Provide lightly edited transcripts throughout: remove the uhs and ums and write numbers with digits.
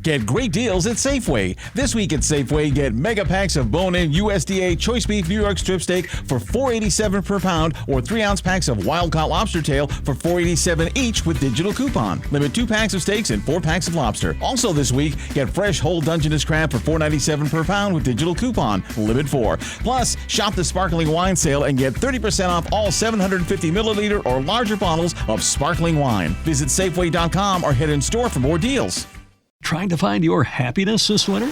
Get great deals at Safeway. This week at Safeway, get mega packs of bone-in USDA choice beef New York strip steak for $4.87 per pound, or 3-ounce packs of wild-caught lobster tail for $4.87 each with digital coupon. Limit 2 packs of steaks and 4 packs of lobster. Also this week, get fresh whole Dungeness crab for $4.97 per pound with digital coupon. Limit 4. Plus, shop the sparkling wine sale and get 30% off all 750 milliliter or larger bottles of sparkling wine. Visit Safeway.com or head in store for more deals. Trying to find your happiness this winter?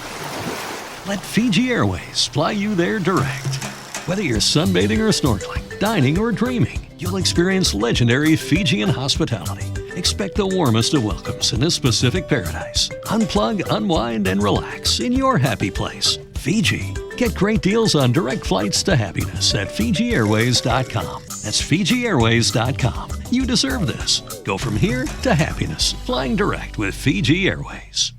Let Fiji Airways fly you there direct. Whether you're sunbathing or snorkeling, dining or dreaming, you'll experience legendary Fijian hospitality. Expect the warmest of welcomes in this Pacific paradise. Unplug, unwind, and relax in your happy place, Fiji. Get great deals on direct flights to happiness at FijiAirways.com. That's FijiAirways.com. You deserve this. Go from here to happiness, flying direct with Fiji Airways.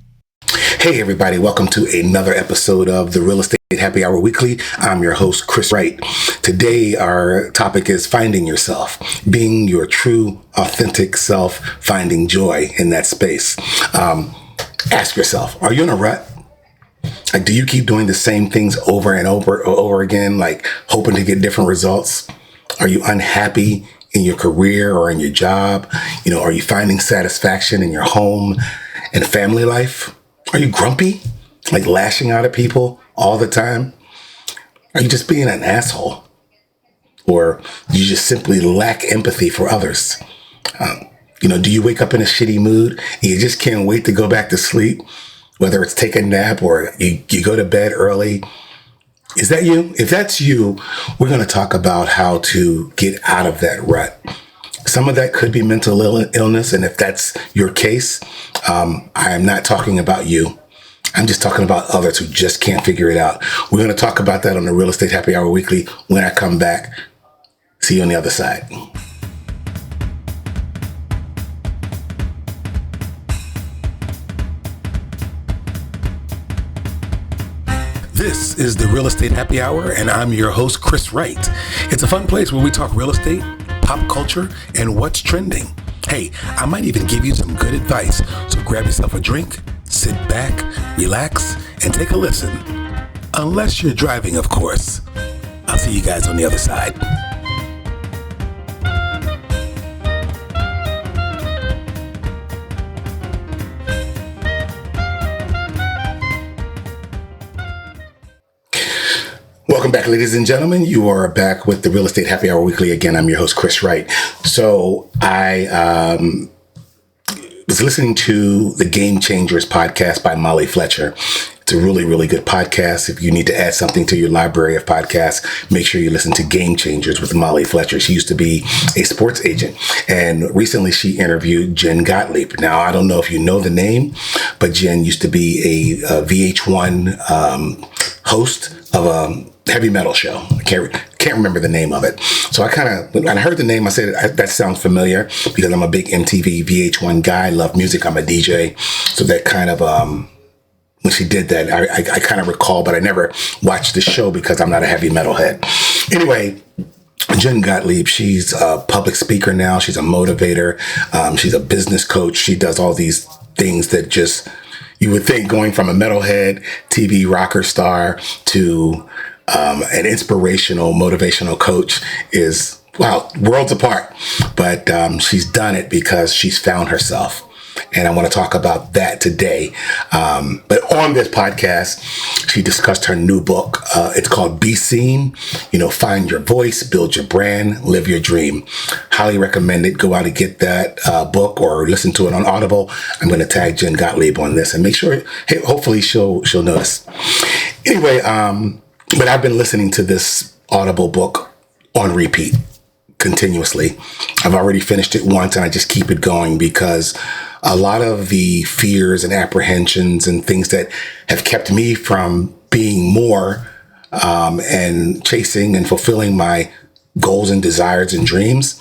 Hey everybody, welcome to another episode of the Real Estate Happy Hour Weekly. I'm your host, Chris Wright. Today our topic is finding yourself, being your true, authentic self, finding joy in that space. Ask yourself, are you in a rut? Like, do you keep doing the same things over and over again, like hoping to get different results? Are you unhappy in your career or in your job? Are you finding satisfaction in your home and family life? Are you grumpy, like lashing out at people all the time? Are you just being an asshole? Or do you just simply lack empathy for others? Do you wake up in a shitty mood and you just can't wait to go back to sleep? Whether it's take a nap or you go to bed early. Is that you? If that's you, we're going to talk about how to get out of that rut. Some of that could be mental illness. And if that's your case, I am not talking about you. I'm just talking about others who just can't figure it out. We're going to talk about that on the Real Estate Happy Hour Weekly when I come back. See you on the other side. This is the Real Estate Happy Hour, and I'm your host, Chris Wright. It's a fun place where we talk real estate, pop culture, and what's trending. Hey, I might even give you some good advice, so grab yourself a drink, sit back, relax, and take a listen. Unless you're driving, of course. I'll see you guys on the other side. Welcome back, ladies and gentlemen. You are back with the Real Estate Happy Hour Weekly. Again, I'm your host, Chris Wright. So I was listening to the Game Changers podcast by Molly Fletcher. It's a really, really good podcast. If you need to add something to your library of podcasts, make sure you listen to Game Changers with Molly Fletcher. She used to be a sports agent, and recently she interviewed Jen Gottlieb. Now, I don't know if you know the name, but Jen used to be a VH1 host of a heavy metal show. I can't remember the name of it. So when I heard the name, I said, that sounds familiar, because I'm a big MTV VH1 guy. I love music. I'm a DJ. So that kind of, when she did that, I kind of recall, but I never watched the show because I'm not a heavy metal head. Anyway, Jen Gottlieb, she's a public speaker now. She's a motivator. She's a business coach. She does all these things that just, you would think going from a metalhead TV rocker star to an inspirational, motivational coach is, wow, worlds apart. But she's done it because she's found herself. And I want to talk about that today. But on this podcast, she discussed her new book. It's called Be Seen. Find your voice, build your brand, live your dream. Highly recommend it. Go out and get that book or listen to it on Audible. I'm going to tag Jen Gottlieb on this and make sure, hey, hopefully she'll notice. Anyway, but I've been listening to this Audible book on repeat continuously. I've already finished it once and I just keep it going because a lot of the fears and apprehensions and things that have kept me from being more and chasing and fulfilling my goals and desires and dreams,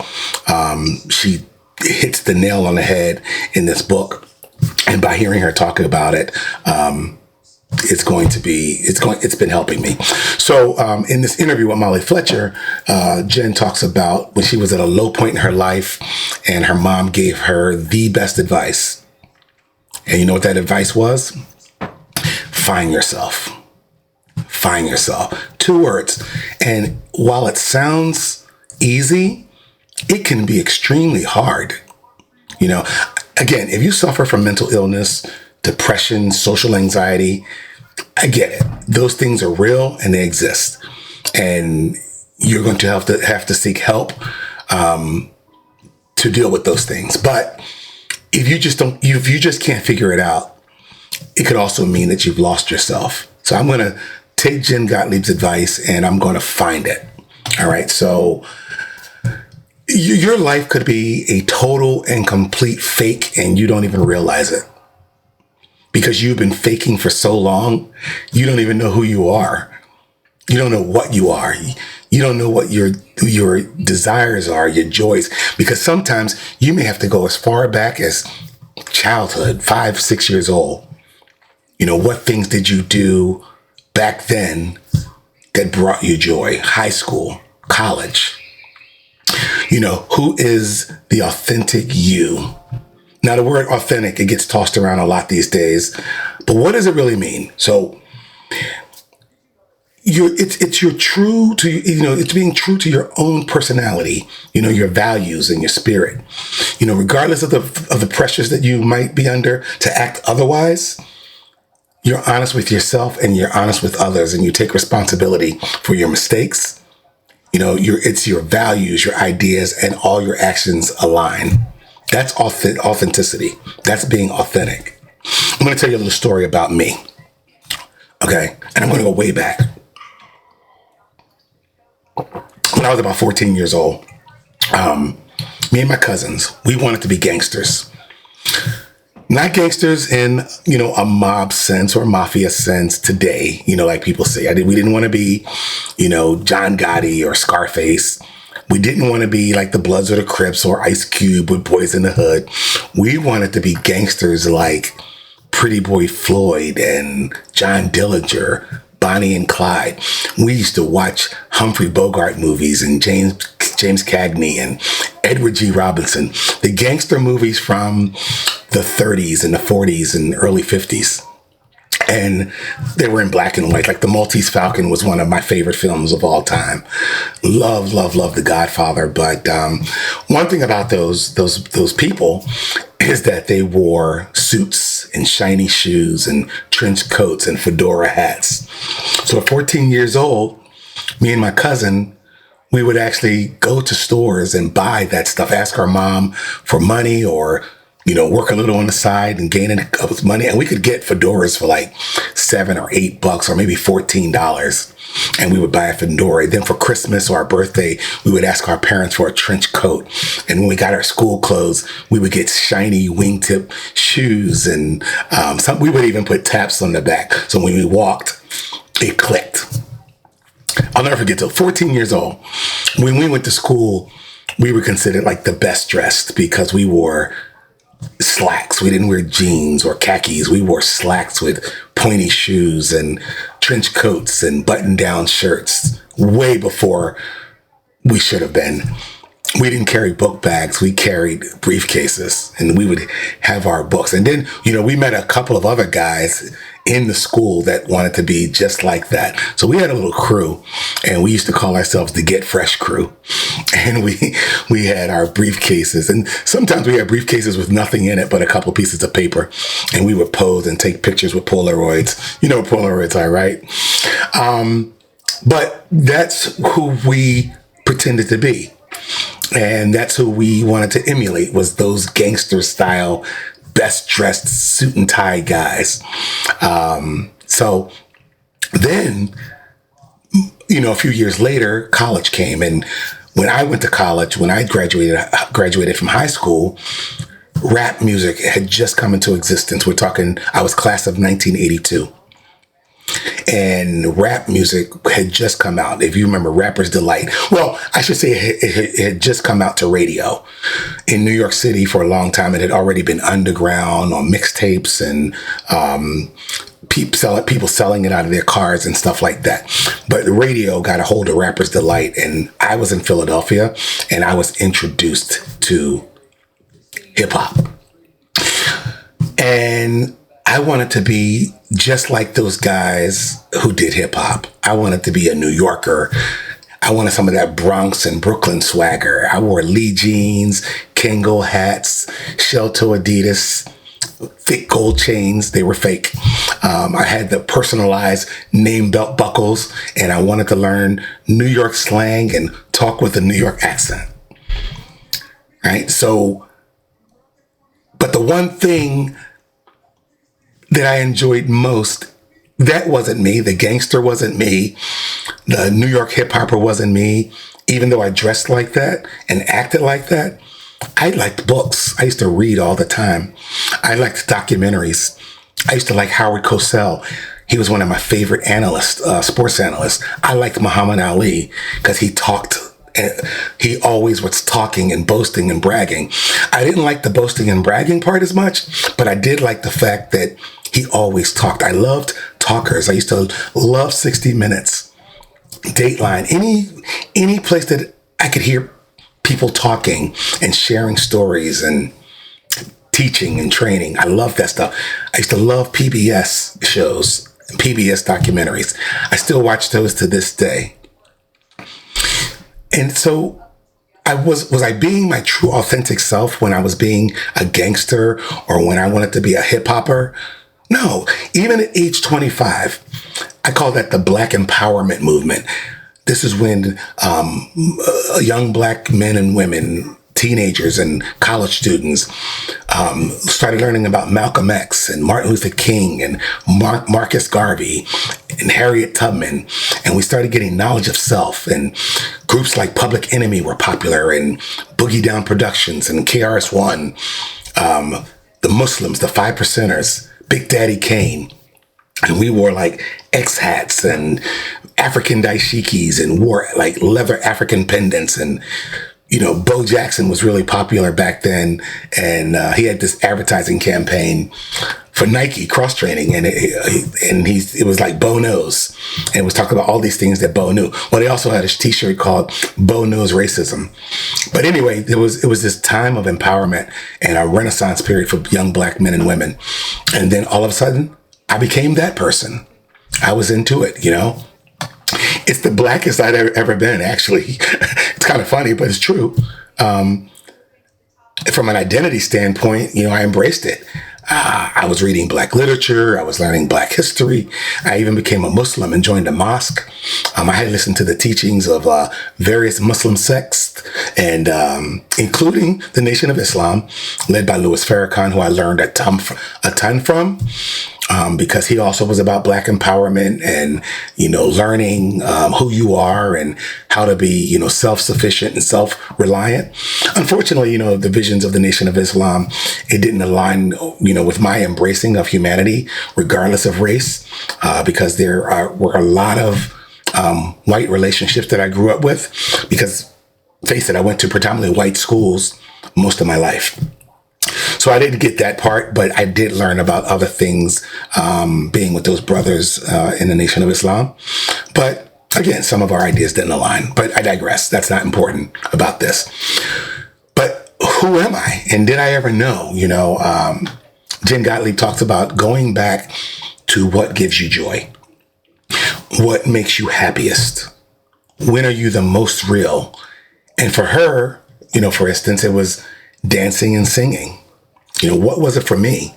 she hits the nail on the head in this book. And by hearing her talk about it, it's been helping me. So in this interview with Molly Fletcher, Jen talks about when she was at a low point in her life and her mom gave her the best advice. And you know what that advice was? Find yourself. Find yourself. 2 words. And while it sounds easy, it can be extremely hard. You know, again, if you suffer from mental illness, depression, social anxiety, I get it. Those things are real and they exist. And you're going to have to seek help to deal with those things. But if you just can't figure it out, it could also mean that you've lost yourself. So I'm going to take Jen Gottlieb's advice and I'm going to find it. All right. So your life could be a total and complete fake and you don't even realize it. Because you've been faking for so long, you don't even know who you are. You don't know what you are. You don't know what your desires are, your joys. Because sometimes you may have to go as far back as childhood, 5, 6 years old. You know, what things did you do back then that brought you joy? High school, college. You know, who is the authentic you? Now, the word authentic, it gets tossed around a lot these days, but what does it really mean? So it's your true to, you know, it's being true to your own personality, you know, your values and your spirit, you know, regardless of the pressures that you might be under to act otherwise. You're honest with yourself and you're honest with others and you take responsibility for your mistakes. You know, it's your values, your ideas, and all your actions align. That's authenticity. That's being authentic. I'm going to tell you a little story about me. Okay. And I'm going to go way back. When I was about 14 years old, me and my cousins, we wanted to be gangsters. Not gangsters in, you know, a mob sense or mafia sense today, you know, like people say. We didn't want to be, you know, John Gotti or Scarface. We didn't want to be like the Bloods or the Crips or Ice Cube with Boys in the Hood. We wanted to be gangsters like Pretty Boy Floyd and John Dillinger, Bonnie and Clyde. We used to watch Humphrey Bogart movies and James Cagney and Edward G. Robinson, the gangster movies from the 30s and the 40s and early 50s. And they were in black and white. Like The Maltese Falcon was one of my favorite films of all time. Love The Godfather. But one thing about those people is that they wore suits and shiny shoes and trench coats and fedora hats. So at 14 years old, me and my cousin, we would actually go to stores and buy that stuff, ask our mom for money or, you know, work a little on the side and gain a couple of money. And we could get fedoras for like $7 or $8 or maybe $14. And we would buy a fedora. Then for Christmas or our birthday, we would ask our parents for a trench coat. And when we got our school clothes, we would get shiny wingtip shoes. And we would even put taps on the back. So when we walked, it clicked. I'll never forget, till 14 years old, when we went to school, we were considered like the best dressed because we wore slacks. We didn't wear jeans or khakis. We wore slacks with pointy shoes and trench coats and button-down shirts way before we should have been. We didn't carry book bags. We carried briefcases and we would have our books. And then, you know, we met a couple of other guys in the school that wanted to be just like that. So we had a little crew and we used to call ourselves the Get Fresh Crew. And we had our briefcases, and sometimes we had briefcases with nothing in it but a couple pieces of paper, and we would pose and take pictures with Polaroids. You know what Polaroids are, right? But that's who we pretended to be. And that's who we wanted to emulate, was those gangster style, best dressed suit and tie guys. So then, you know, a few years later, college came. And when I went to college, when I graduated from high school, rap music had just come into existence. We're talking, I was class of 1982. And rap music had just come out. If you remember Rapper's Delight. Well, I should say it had just come out to radio. In New York City for a long time, it had already been underground on mixtapes and people selling it out of their cars and stuff like that. But the radio got a hold of Rapper's Delight, and I was in Philadelphia, and I was introduced to hip hop. And I wanted to be just like those guys who did hip hop. I wanted to be a New Yorker. I wanted some of that Bronx and Brooklyn swagger. I wore Lee jeans, Kangol hats, shell toe Adidas, thick gold chains. They were fake. I had the personalized name belt buckles, and I wanted to learn New York slang and talk with a New York accent. Right? So, but the one thing that I enjoyed most, that wasn't me. The gangster wasn't me. The New York hip hopper wasn't me. Even though I dressed like that and acted like that, I liked books. I used to read all the time. I liked documentaries. I used to like Howard Cosell. He was one of my favorite analysts, sports analysts. I liked Muhammad Ali because he talked. He always was talking and boasting and bragging. I didn't like the boasting and bragging part as much, but I did like the fact that he always talked. I loved talkers. I used to love 60 Minutes, Dateline, any place that I could hear people talking and sharing stories and teaching and training. I love that stuff. I used to love PBS shows, PBS documentaries. I still watch those to this day. And so was I being my true authentic self when I was being a gangster or when I wanted to be a hip hopper? No, even at age 25, I call that the Black empowerment movement. This is when young Black men and women, teenagers and college students started learning about Malcolm X and Martin Luther King and Marcus Garvey and Harriet Tubman. And we started getting knowledge of self, and groups like Public Enemy were popular, and Boogie Down Productions and KRS-One, the Muslims, the Five Percenters, Big Daddy Kane. And we wore like X hats and African dashikis and wore like leather African pendants. And, you know, Bo Jackson was really popular back then. And he had this advertising campaign for Nike cross training. And it was like Bo Knows. And it was talking about all these things that Bo knew. Well, they also had a t-shirt called Bo Knows Racism. But anyway, it was this time of empowerment and a renaissance period for young Black men and women. And then all of a sudden, I became that person. I was into it, you know. It's the blackest I'd ever been, actually. It's kind of funny, but it's true. From an identity standpoint, you know, I embraced it. I was reading Black literature. I was learning Black history. I even became a Muslim and joined a mosque. I had listened to the teachings of various Muslim sects, and including the Nation of Islam, led by Louis Farrakhan, who I learned a ton from. Because he also was about Black empowerment and, you know, learning who you are and how to be, you know, self-sufficient and self-reliant. Unfortunately, you know, the visions of the Nation of Islam, it didn't align, you know, with my embracing of humanity, regardless of race, because there were a lot of white relationships that I grew up with. Because, face it, I went to predominantly white schools most of my life. So I didn't get that part, but I did learn about other things, being with those brothers in the Nation of Islam. But again, some of our ideas didn't align, but I digress. That's not important about this. But who am I? And did I ever know? You know, Jen Gottlieb talks about going back to what gives you joy. What makes you happiest? When are you the most real? And for her, you know, for instance, it was dancing and singing. You know, what was it for me?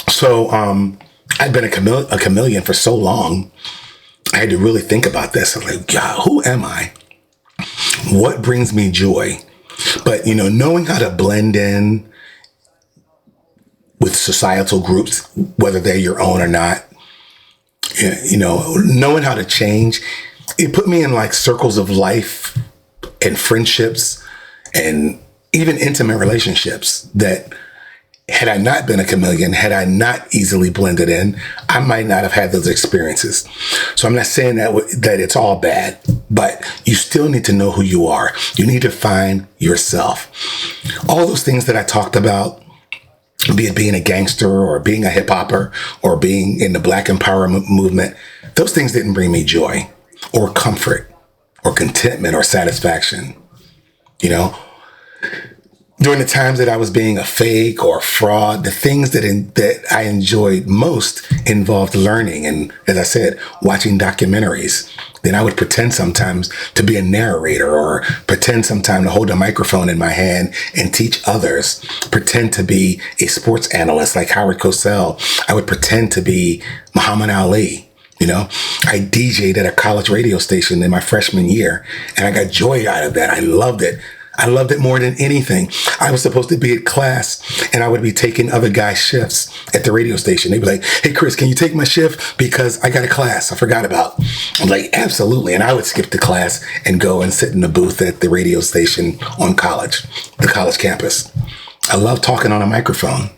So I'd been a chameleon for so long. I had to really think about this. I'm like, God, who am I? What brings me joy? But, you know, knowing how to blend in with societal groups, whether they're your own or not, you know, knowing how to change, it put me in like circles of life and friendships and even intimate relationships that, had I not been a chameleon, had I not easily blended in, I might not have had those experiences. So I'm not saying that it's all bad, but you still need to know who you are. You need to find yourself. All those things that I talked about, be it being a gangster or being a hip hopper or being in the Black empowerment movement, those things didn't bring me joy or comfort or contentment or satisfaction. You know, During the times that I was being a fake or a fraud, the things that I enjoyed most involved learning and, as I said, watching documentaries. Then I would pretend sometimes to be a narrator or pretend sometimes to hold a microphone in my hand and teach others. Pretend to be a sports analyst like Howard Cosell. I would pretend to be Muhammad Ali. I DJ'd at a college radio station in my freshman year, and I got joy out of that. I loved it. I loved it more than anything. I was supposed to be at class, and I would be taking other guys' shifts at the radio station. They'd be like, "Hey, Chris, can you take my shift? Because I got a class I forgot about." I'm like, "Absolutely." And I would skip the class and go and sit in the booth at the radio station on the college campus. I love talking on a microphone,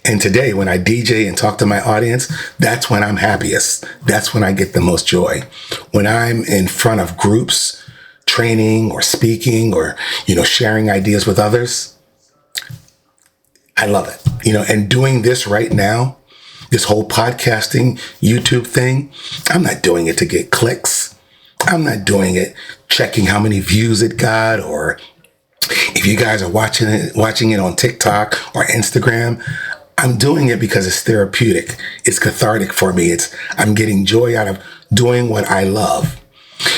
And today, when I DJ and talk to my audience, that's when I'm happiest. That's when I get the most joy. When I'm in front of groups, training or speaking or, sharing ideas with others, I love it. And doing this right now, this whole podcasting, YouTube thing, I'm not doing it to get clicks. I'm not doing it checking how many views it got, or if you guys are watching it on TikTok or Instagram. I'm doing it because it's therapeutic. It's cathartic for me. I'm getting joy out of doing what I love.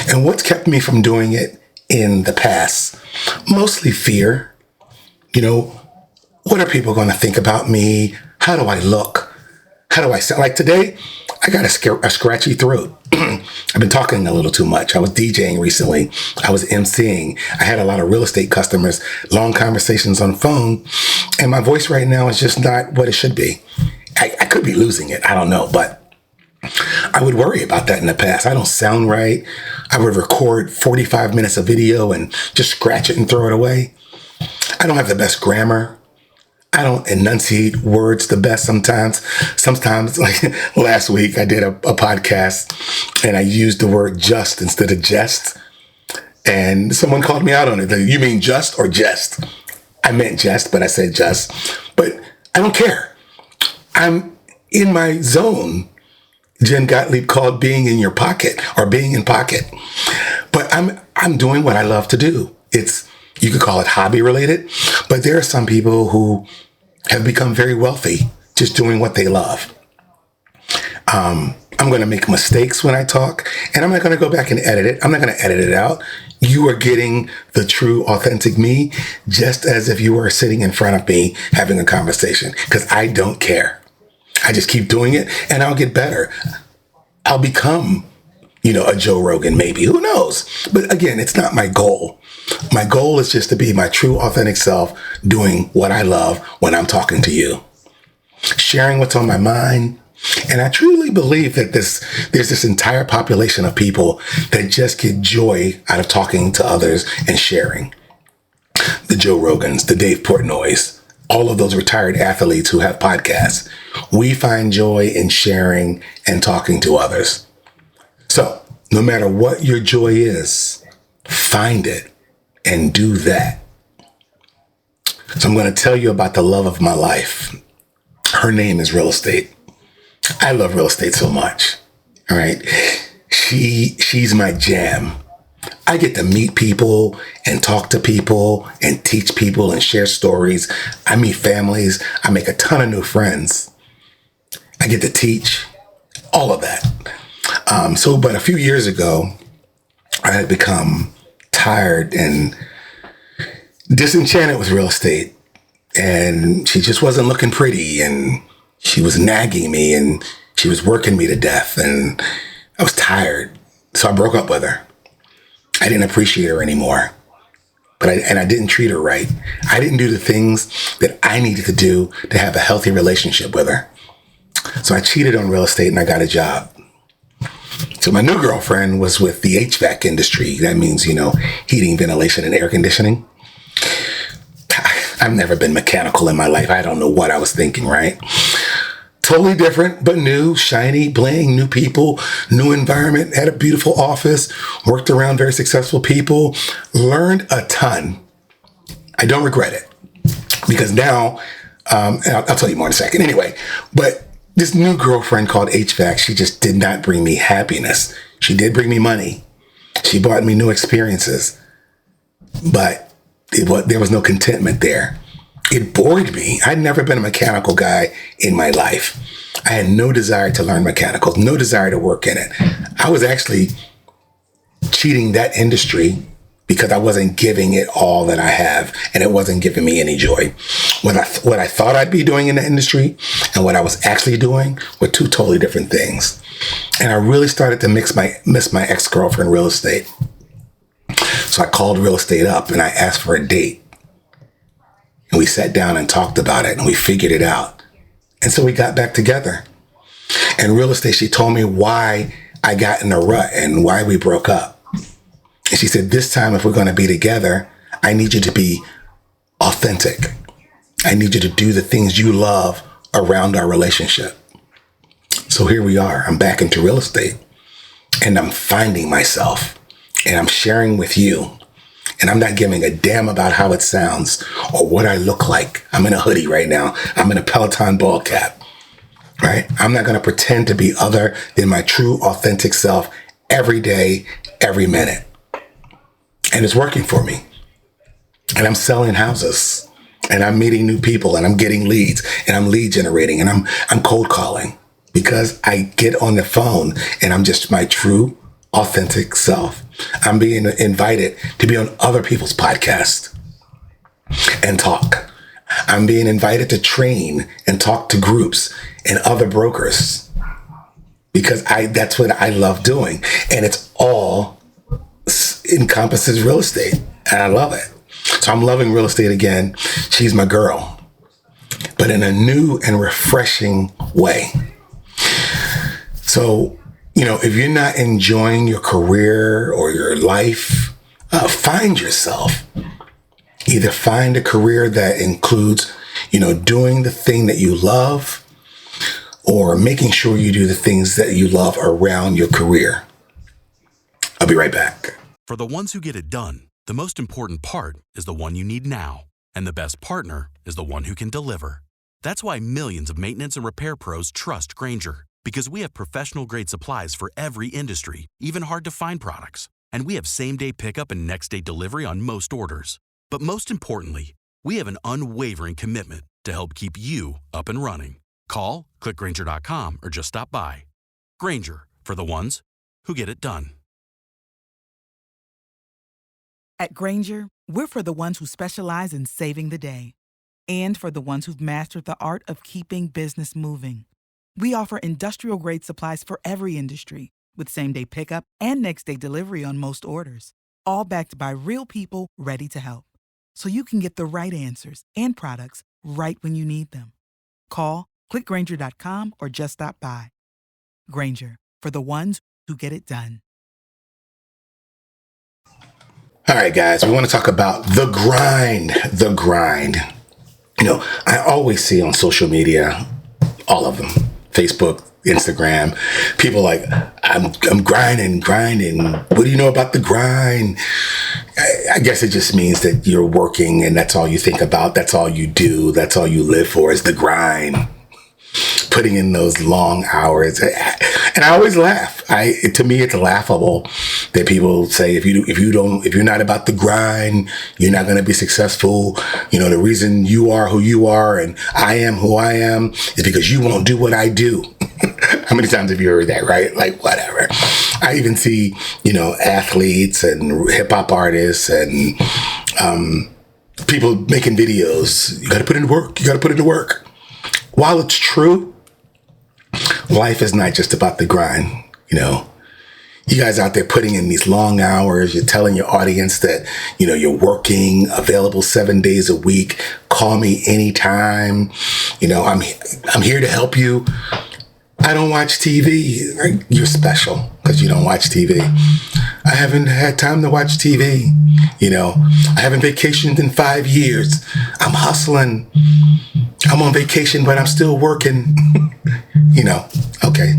And what's kept me from doing it in the past? Mostly fear. What are people going to think about me? How do I look? How do I sound? Like today, I got a scratchy throat. I've been talking a little too much. I was DJing recently. I was emceeing. I had a lot of real estate customers, long conversations on the phone, and my voice right now is just not what it should be. I could be losing it. I don't know, but I would worry about that in the past. I don't sound right. I would record 45 minutes of video and just scratch it and throw it away. I don't have the best grammar. I don't enunciate words the best sometimes. Sometimes, like last week, I did a podcast and I used the word just instead of jest. And someone called me out on it. Like, "You mean just or jest?" I meant jest, but I said just. But I don't care. I'm in my zone. Jen Gottlieb called being in your pocket or being in pocket. But I'm doing what I love to do. You could call it hobby related, but there are some people who have become very wealthy just doing what they love. I'm going to make mistakes when I talk, and I'm not going to go back and edit it. I'm not going to edit it out. You are getting the true, authentic me, just as if you were sitting in front of me having a conversation, because I don't care. I just keep doing it, and I'll get better. I'll become, a Joe Rogan, maybe. Who knows? But again, it's not my goal. My goal is just to be my true, authentic self, doing what I love when I'm talking to you, sharing what's on my mind. And I truly believe that there's this entire population of people that just get joy out of talking to others and sharing. The Joe Rogans, the Dave Portnoys, all of those retired athletes who have podcasts. We find joy in sharing and talking to others. So no matter what your joy is, find it and do that. So I'm going to tell you about the love of my life. Her name is real estate. I love real estate so much. All right. She's my jam. I get to meet people and talk to people and teach people and share stories. I meet families. I make a ton of new friends. I get to teach all of that. But a few years ago, I had become tired and disenchanted with real estate. And she just wasn't looking pretty, and she was nagging me, and she was working me to death, and I was tired. So I broke up with her. I didn't appreciate her anymore. I didn't treat her right. I didn't do the things that I needed to do to have a healthy relationship with her. So I cheated on real estate and I got a job. So my new girlfriend was with the HVAC industry. That means, heating, ventilation, and air conditioning. I've never been mechanical in my life. I don't know what I was thinking, right? Totally different, but new, shiny, bling, new people, new environment, had a beautiful office, worked around very successful people, learned a ton. I don't regret it because now, and I'll tell you more in a second anyway, but this new girlfriend called HVAC, she just did not bring me happiness. She did bring me money. She brought me new experiences, but there was no contentment there. It bored me. I'd never been a mechanical guy in my life. I had no desire to learn mechanicals, no desire to work in it. I was actually cheating that industry because I wasn't giving it all that I have, and it wasn't giving me any joy. What I thought I'd be doing in the industry and what I was actually doing were two totally different things. And I really started to miss my ex-girlfriend real estate. So I called real estate up and I asked for a date. And we sat down and talked about it and we figured it out. And so we got back together. And real estate, she told me why I got in a rut and why we broke up. And she said, this time, if we're going to be together, I need you to be authentic. I need you to do the things you love around our relationship. So here we are. I'm back into real estate and I'm finding myself and I'm sharing with you. And I'm not giving a damn about how it sounds or what I look like. I'm in a hoodie right now. I'm in a Peloton ball cap, right? I'm not going to pretend to be other than my true, authentic self every day, every minute. And it's working for me. And I'm selling houses and I'm meeting new people and I'm getting leads and I'm lead generating and I'm cold calling because I get on the phone and I'm just my true, authentic self. I'm being invited to be on other people's podcasts and talk. I'm being invited to train and talk to groups and other brokers because that's what I love doing. And it's all encompasses real estate and I love it. So I'm loving real estate again. She's my girl, but in a new and refreshing way. So, if you're not enjoying your career or your life, find yourself. Either find a career that includes, doing the thing that you love or making sure you do the things that you love around your career. I'll be right back. For the ones who get it done, the most important part is the one you need now. And the best partner is the one who can deliver. That's why millions of maintenance and repair pros trust Grainger. Because we have professional-grade supplies for every industry, even hard-to-find products. And we have same-day pickup and next-day delivery on most orders. But most importantly, we have an unwavering commitment to help keep you up and running. Call, click Grainger.com, or just stop by. Grainger, for the ones who get it done. At Grainger, we're for the ones who specialize in saving the day. And for the ones who've mastered the art of keeping business moving. We offer industrial-grade supplies for every industry, with same-day pickup and next-day delivery on most orders, all backed by real people ready to help. So you can get the right answers and products right when you need them. Call, click Grainger.com, or just stop by. Grainger, for the ones who get it done. All right, guys, we want to talk about the grind. The grind. I always see on social media, all of them, Facebook, Instagram, people like, I'm grinding. What do you know about the grind? I guess it just means that you're working and that's all you think about. That's all you do. That's all you live for is the grind. Putting in those long hours. And I always laugh. To me, it's laughable that people say, if you're not about the grind, you're not going to be successful. The reason you are who you are and I am who I am is because you won't do what I do. How many times have you heard that, right? Like, whatever. I even see, athletes and hip hop artists and people making videos. You got to put in work. You got to put in the work. While it's true, life is not just about the grind. You guys out there putting in these long hours. You're telling your audience that, you're working, available 7 days a week. Call me anytime. I'm here to help you. I don't watch TV. You're special because you don't watch TV. I haven't had time to watch TV. I haven't vacationed in 5 years. I'm hustling. I'm on vacation, but I'm still working. Okay.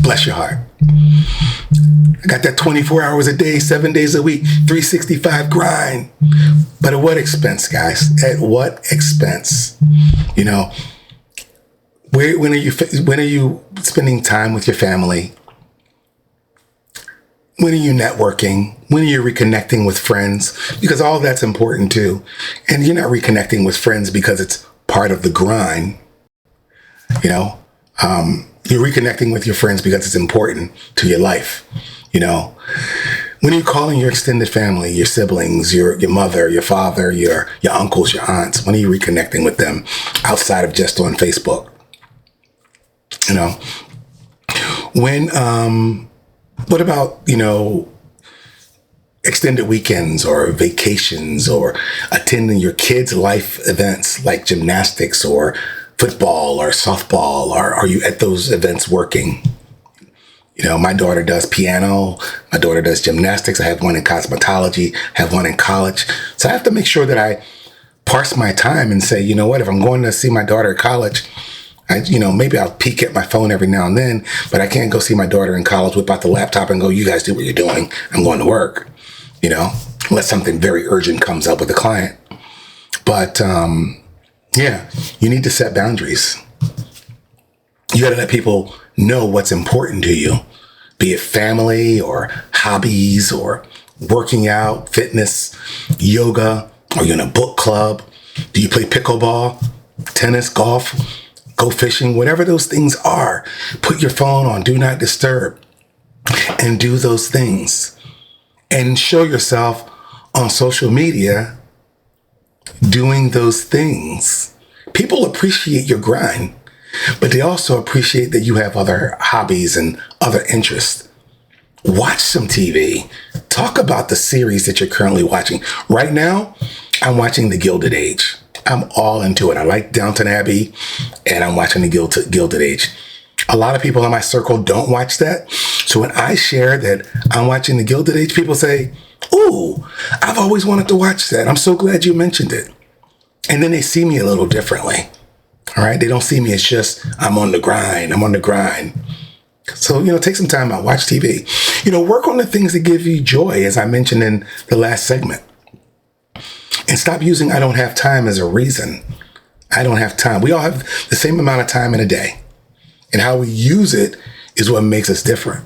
Bless your heart. I got that 24 hours a day, 7 days a week, 365 grind. But at what expense, guys? At what expense? When are you spending time with your family? When are you networking? When are you reconnecting with friends? Because all that's important too. And you're not reconnecting with friends because it's part of the grind. You know, you're reconnecting with your friends because it's important to your life. You know, when are you calling your extended family, your siblings, your mother, your father, your uncles, your aunts? When are you reconnecting with them outside of just on Facebook? You know, when, what about, you know, extended weekends or vacations or attending your kids' life events like gymnastics or football or softball? Or are you at those events working? You know, my daughter does piano. My daughter does gymnastics. I have one in cosmetology, have one in college. So I have to make sure that I parse my time and say, you know what, if I'm going to see my daughter at college, maybe I'll peek at my phone every now and then, but I can't go see my daughter in college, whip out the laptop and go, you guys do what you're doing. I'm going to work, you know, unless something very urgent comes up with a client. But yeah, you need to set boundaries. You got to let people know what's important to you, be it family or hobbies or working out, fitness, yoga. Are you in a book club? Do you play pickleball, tennis, golf, go fishing? Whatever those things are, put your phone on Do Not Disturb and do those things. And show yourself on social media doing those things. People appreciate your grind, but they also appreciate that you have other hobbies and other interests. Watch some TV. Talk about the series that you're currently watching. Right now, I'm watching The Gilded Age. I'm all into it. I like Downton Abbey, and I'm watching The Gilded Age. A lot of people in my circle don't watch that. So when I share that I'm watching The Gilded Age, people say, ooh, I've always wanted to watch that. I'm so glad you mentioned it. And then they see me a little differently. All right. They don't see me as just, I'm on the grind. I'm on the grind. So, you know, take some time out, watch TV, you know, work on the things that give you joy, as I mentioned in the last segment, and stop using I don't have time as a reason. I don't have time. We all have the same amount of time in a day, and how we use it is what makes us different.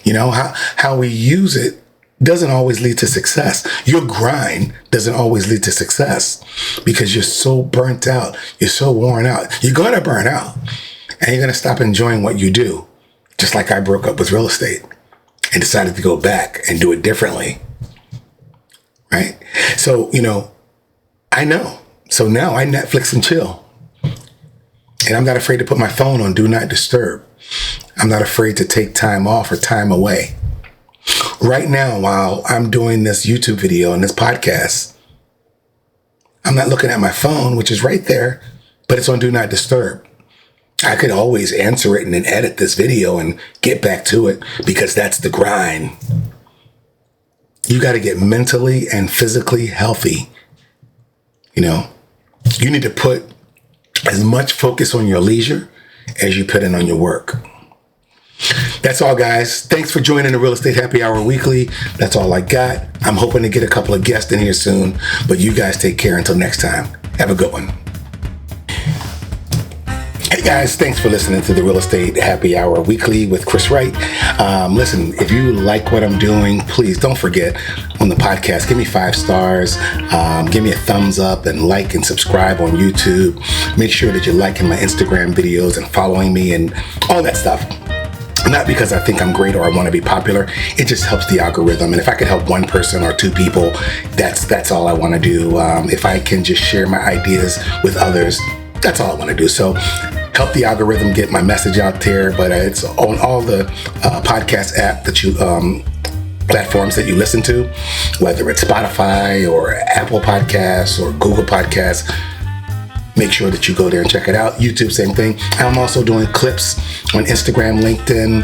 You know, how we use it doesn't always lead to success. Your grind doesn't always lead to success because you're so burnt out. You're so worn out. You're going to burn out, and you're going to stop enjoying what you do. Just like I broke up with real estate and decided to go back and do it differently. Right? So, you know, I know. So now I Netflix and chill. And I'm not afraid to put my phone on Do Not Disturb. I'm not afraid to take time off or time away. Right now, while I'm doing this YouTube video and this podcast, I'm not looking at my phone, which is right there, but it's on Do Not Disturb. I could always answer it and then edit this video and get back to it because that's the grind. You got to get mentally and physically healthy. You know, you need to put as much focus on your leisure as you put in on your work. That's all, guys. Thanks for joining the Real Estate Happy Hour Weekly. That's all I got. I'm hoping to get a couple of guests in here soon, but you guys take care until next time. Have a good one. Hey guys, thanks for listening to the Real Estate Happy Hour Weekly with Chris Wright. Listen, if you like what I'm doing, please don't forget on the podcast, give me 5 stars, give me a thumbs up, and like and subscribe on YouTube. Make sure that you're liking my Instagram videos and following me and all that stuff. Not because I think I'm great or I want to be popular. It just helps the algorithm. And if I could help one person or 2 people, that's all I want to do. If I can just share my ideas with others, that's all I want to do. So help the algorithm get my message out there. But it's on all the podcast app that you platforms that you listen to, whether it's Spotify or Apple Podcasts or Google Podcasts. Make sure that you go there and check it out. YouTube, same thing. I'm also doing clips on Instagram, LinkedIn,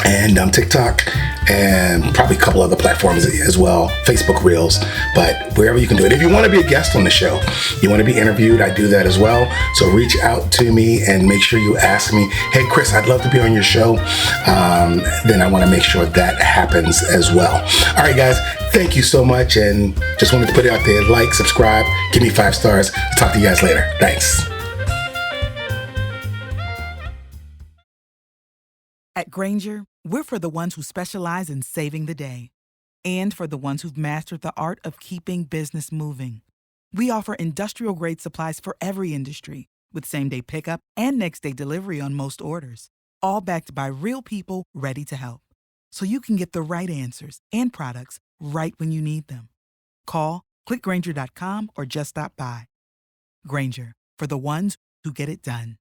and TikTok, and probably a couple other platforms as well, Facebook Reels, but wherever you can do it. If you want to be a guest on the show, you want to be interviewed, I do that as well. So reach out to me and make sure you ask me, hey Chris, I'd love to be on your show. Then I want to make sure that happens as well. All right, guys, thank you so much, and just wanted to put it out there. Like, subscribe, give me 5 stars. Talk to you guys later. Thanks. At Granger, we're for the ones who specialize in saving the day and for the ones who've mastered the art of keeping business moving. We offer industrial-grade supplies for every industry with same-day pickup and next-day delivery on most orders, all backed by real people ready to help. So you can get the right answers and products right when you need them. Call, clickgranger.com, or just stop by. Granger, for the ones who get it done.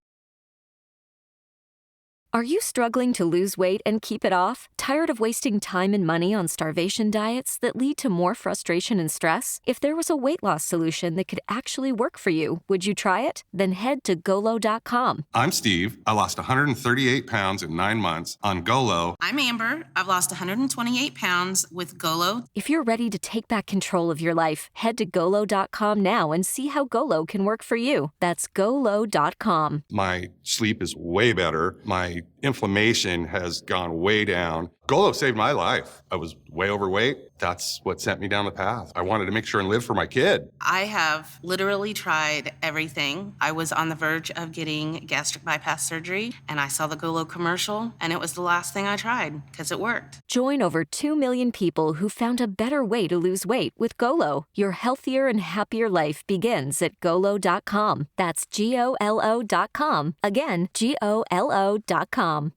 Are you struggling to lose weight and keep it off? Tired of wasting time and money on starvation diets that lead to more frustration and stress? If there was a weight loss solution that could actually work for you, would you try it? Then head to Golo.com. I'm Steve. I lost 138 pounds in 9 months on Golo. I'm Amber. I've lost 128 pounds with Golo. If you're ready to take back control of your life, head to Golo.com now and see how Golo can work for you. That's Golo.com. My sleep is way better. My inflammation has gone way down. Golo saved my life. I was way overweight. That's what sent me down the path. I wanted to make sure and live for my kid. I have literally tried everything. I was on the verge of getting gastric bypass surgery, and I saw the Golo commercial, and it was the last thing I tried because it worked. Join over 2 million people who found a better way to lose weight with Golo. Your healthier and happier life begins at Golo.com. That's Golo.com. Again, Golo.com.